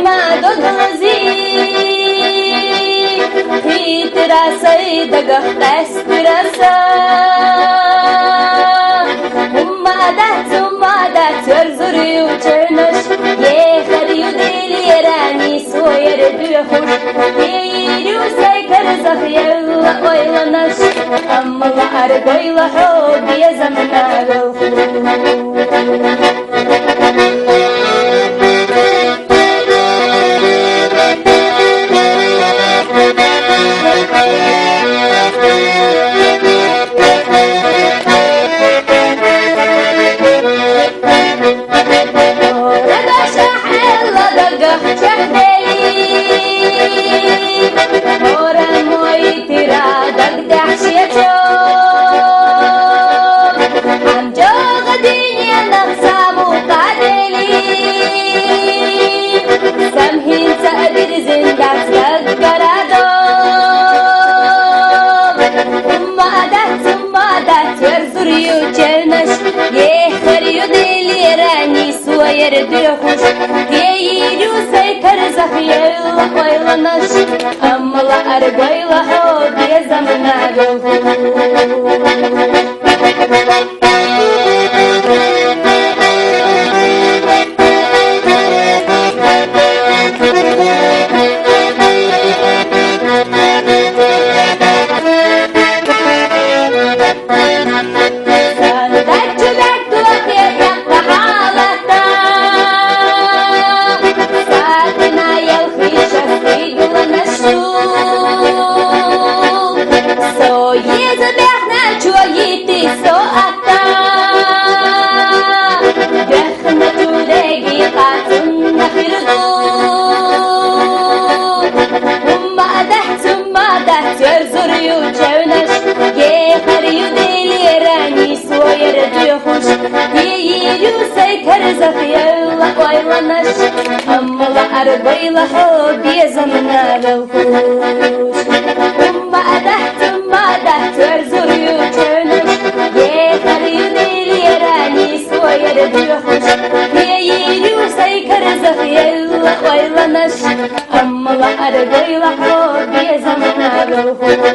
ما دغزي تراسي دغه تسرسا ummadat zuri uçurmuş yeğeriyor delirani soyer düğür yeğeriyor saykar zafiyella oylanış amala argoyla hobiye zamana Düğüş yeğiriyor saykar zafiyella oylanış amala argoyla hobiye zamana zafiyella oylanış amala argoyla hobiye zamana velhuş ummadat zuri uçurmuş yeğeriyor delirani soyer düğüş yeğiriyor saykar zafiyella oylanış amala argoyla hobiye zamana velhuş